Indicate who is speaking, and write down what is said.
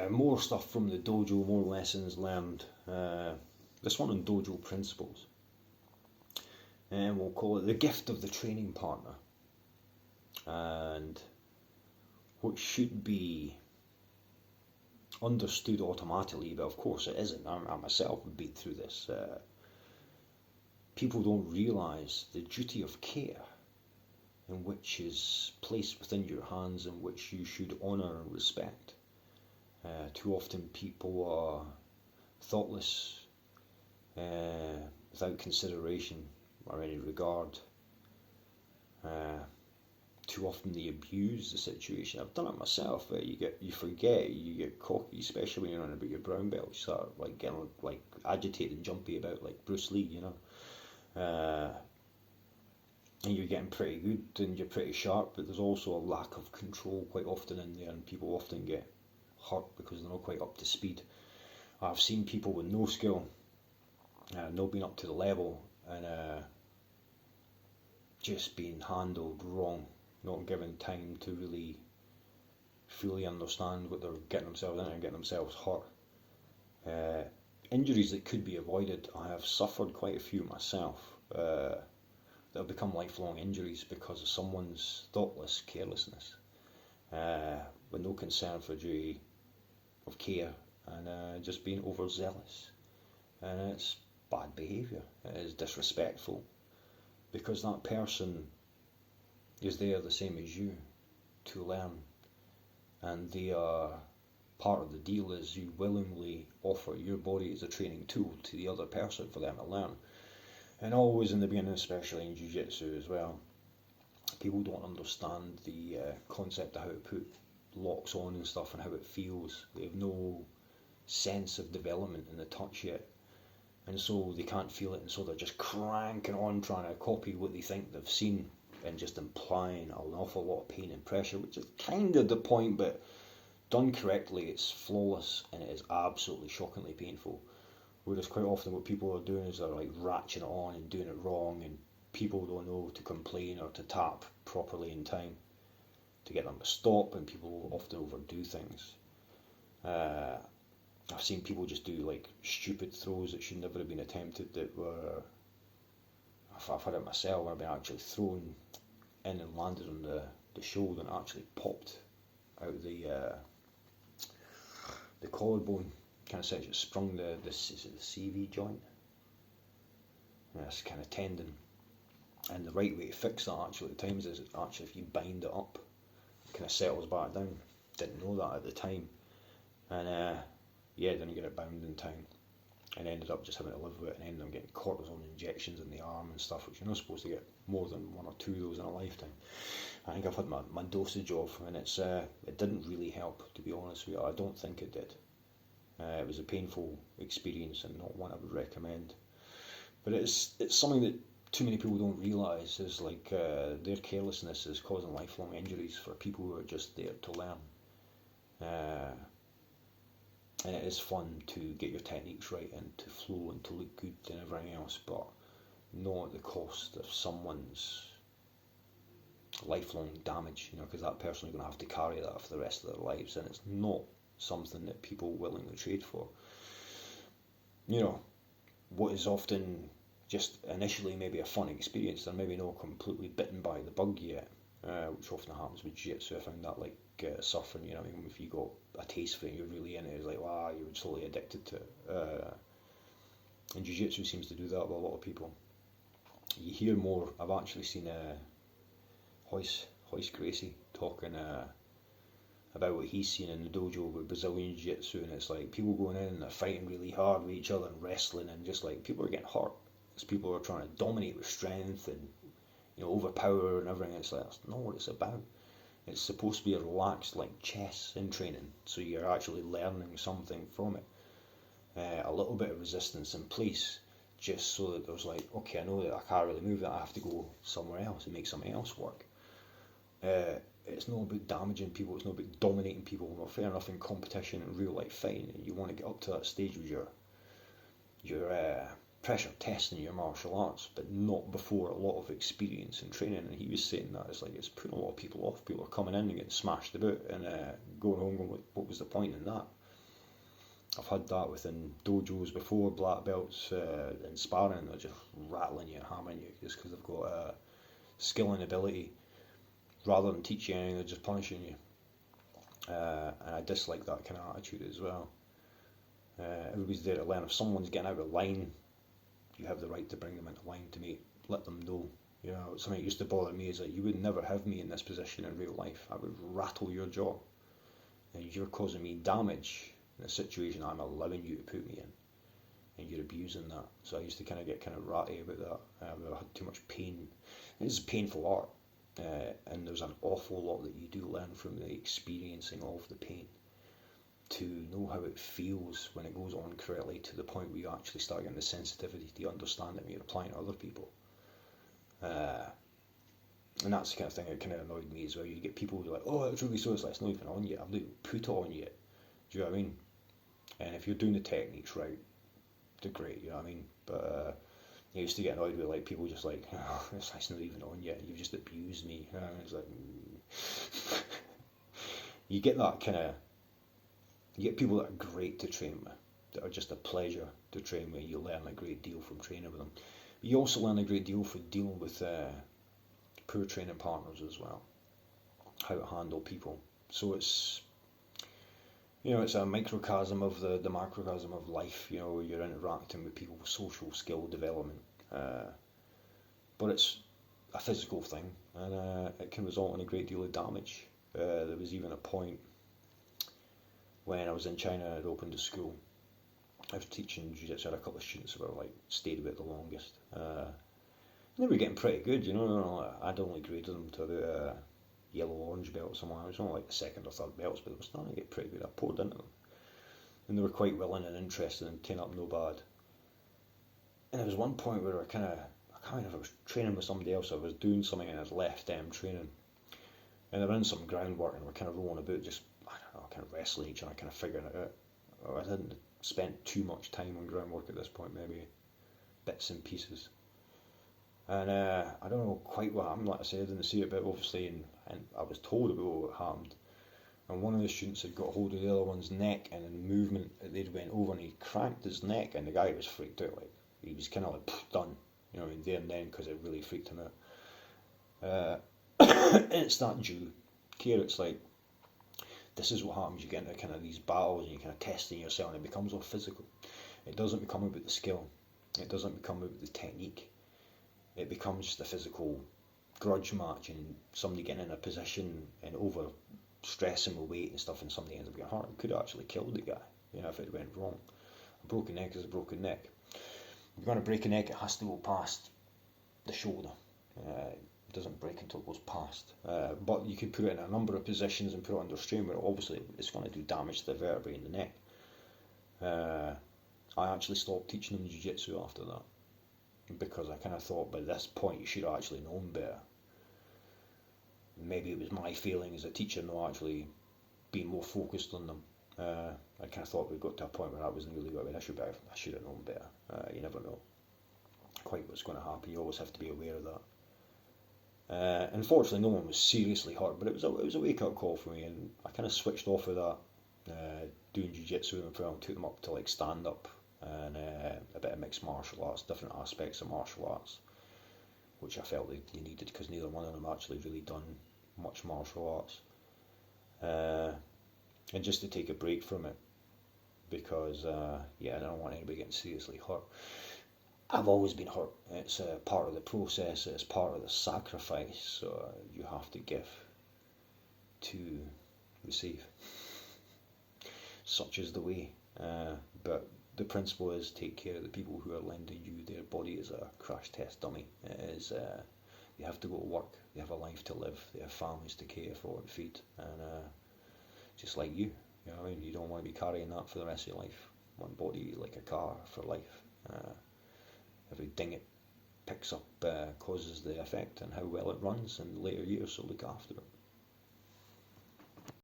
Speaker 1: More stuff from the dojo, more lessons learned. This one on Dojo Principles. And we'll call it the gift of the training partner. And what should be understood automatically, but of course it isn't. I myself have been through this. People don't realise the duty of care in which is placed within your hands and which you should honour and respect. Too often people are thoughtless, without consideration or any regard. Too often they abuse the situation. I've done it myself. You forget, you get cocky, especially when you're on about your brown belt. You start like getting like agitated and jumpy about like Bruce Lee, you know. And you're getting pretty good and you're pretty sharp, but there's also a lack of control quite often in there, and people often get hurt because they're not quite up to speed. I've seen people with no skill, not being up to the level, and just being handled wrong, not given time to really fully understand what they're getting themselves into and getting themselves hurt. Injuries that could be avoided. I have suffered quite a few myself that have become lifelong injuries because of someone's thoughtless carelessness, with no concern for duty of care, and just being overzealous. And it's bad behaviour. It is disrespectful, because that person is there the same as you to learn, and they are part of the deal is you willingly offer your body as a training tool to the other person for them to learn. And always in the beginning, especially in jiu-jitsu as well, people don't understand the concept of how to put locks on and stuff and how it feels. They have no sense of development in the touch yet, and so they can't feel it, and so they're just cranking on trying to copy what they think they've seen and just implying an awful lot of pain and pressure, which is kind of the point, but done correctly it's flawless and it is absolutely shockingly painful. Whereas quite often what people are doing is they're like ratcheting it on and doing it wrong, and people don't know to complain or to tap properly in time to get them to stop, and people often overdo things. I've seen people just do like stupid throws that should never have been attempted, that were, I've had it myself, where I've been actually thrown in and landed on the shoulder and actually popped out the collarbone, kind of such it sprung the CV joint. Yeah, it's kind of tendon. And the right way to fix that actually at times is actually if you bind it up, it kind of settles back down. Didn't know that at the time. And didn't get it bound in time, and ended up just having to live with it, and ended up getting cortisone injections in the arm and stuff, which you're not supposed to get more than one or two of those in a lifetime. I think I've had my dosage of, and it didn't really help, to be honest with you. I don't think it did. It was a painful experience and not one I would recommend. But it's something that too many people don't realise is like their carelessness is causing lifelong injuries for people who are just there to learn. And it is fun to get your techniques right and to flow and to look good and everything else, but not at the cost of someone's lifelong damage, because that person is going to have to carry that for the rest of their lives, and it's not something that people willingly trade for. What is often just initially maybe a fun experience, they're maybe not completely bitten by the bug yet, which often happens with jiu-jitsu. I found that like surfing, if you got a taste for it and you're really in it, it's like, wow, you're totally addicted to it. And jiu-jitsu seems to do that with a lot of people. You hear more. I've actually seen Hoist Gracie talking about what he's seen in the dojo with Brazilian jiu-jitsu, and it's like people going in and they're fighting really hard with each other and wrestling, and just like people are getting hurt as people are trying to dominate with strength and overpower and everything. It's like, that's not what it's about. It's supposed to be a relaxed, like chess in training, so you're actually learning something from it. A little bit of resistance in place, just so that there's like, okay, I know that I can't really move that, I have to go somewhere else and make something else work. It's not about damaging people, it's not about dominating people. Well, fair enough, in competition and real life fighting, you want to get up to that stage where you're pressure testing your martial arts, but not before a lot of experience and training. And he was saying that it's putting a lot of people off. People are coming in and getting smashed about and going home going, what was the point in that? I've had that within dojos before, black belts in sparring, they're just rattling you and hammering you just because they've got skill and ability. Rather than teaching you anything, they're just punishing you. And I dislike that kind of attitude as well. Everybody's there to learn. If someone's getting out of line, you have the right to bring them into line to let them know. You know, something that used to bother me is that you would never have me in this position in real life. I would rattle your jaw, and you're causing me damage in a situation I'm allowing you to put me in, and you're abusing that. So I used to get kind of ratty about that. I had too much pain. It's painful art, and there's an awful lot that you do learn from the experiencing of the pain, to know how it feels when it goes on correctly, to the point where you actually start getting the sensitivity to understand it when you're applying to other people. And that's the kind of thing that kind of annoyed me as well. You get people who are like, oh, it's really so, it's not even on yet. I've not even put it on yet. Do you know what I mean? And if you're doing the techniques right, they're great, you know what I mean? But I used to get annoyed with like people just like, oh, it's not even on yet, you've just abused me. It's like, you get that kind of, you get people that are great to train with, that are just a pleasure to train with. You learn a great deal from training with them. But you also learn a great deal from dealing with poor training partners as well, how to handle people. So it's, you know, it's a microcosm of the macrocosm of life, you know, where you're interacting with people with social skill development. But it's a physical thing, and it can result in a great deal of damage. There was even a point when I was in China, I'd opened a school. I was teaching jiu-jitsu. I had a couple of students who were like stayed a bit the longest. They were getting pretty good, you know. I'd only graded them to about yellow orange belt or something. I was only like the second or third belts, but they were starting to get pretty good. I poured into them, and they were quite willing and interested in taking up no bad. And there was one point where I can't remember if I was training with somebody else. I was doing something and I was left them training, and they were in some groundwork and we're kind of rolling about, just I don't know, kind of wrestling each other, kind of figuring it out. I hadn't spent too much time on groundwork at this point, maybe bits and pieces. And I don't know quite what happened. Like I said, I didn't see it, but obviously, and I was told about what happened. And one of the students had got hold of the other one's neck, and in the movement they'd went over and he cracked his neck, and the guy was freaked out. Like he was kind of like done, you know, there and then, because it really freaked him out. And it's that due care. It's like, this is what happens. You get into kind of these battles, and you're kind of testing yourself, and it becomes all physical. It doesn't become about the skill. It doesn't become about the technique. It becomes just a physical grudge match, and somebody getting in a position and over stressing with weight and stuff, and somebody ends up getting hurt. It could have actually killed the guy, you know, if it went wrong. A broken neck is a broken neck. If you're going to break a neck, it has to go past the shoulder. It doesn't break until it goes past. But you can put it in a number of positions and put it under strain, where obviously it's going to do damage to the vertebrae in the neck. I actually stopped teaching them jiu-jitsu after that, because I kind of thought by this point you should have actually known better. Maybe it was my feeling as a teacher not actually being more focused on them. I kind of thought we got to a point where that wasn't really what I should have known better. You never know quite what's going to happen. You always have to be aware of that. Unfortunately, no one was seriously hurt, but it was a wake-up call for me, and I kind of switched off of that, doing jiu-jitsu with them, and took them up to like stand-up and a bit of mixed martial arts, different aspects of martial arts, which I felt they needed, because neither one of them actually really done much martial arts, and just to take a break from it, because I don't want anybody getting seriously hurt. I've always been hurt. It's part of the process. It's part of the sacrifice you have to give to receive. Such is the way. But the principle is, take care of the people who are lending you their body as a crash test dummy. It is, they have to go to work. They have a life to live. They have families to care for and feed. And just like you know what I mean? You don't want to be carrying that for the rest of your life. One body like a car for life. Every ding it picks up causes the effect and how well it runs in later years, so look after it.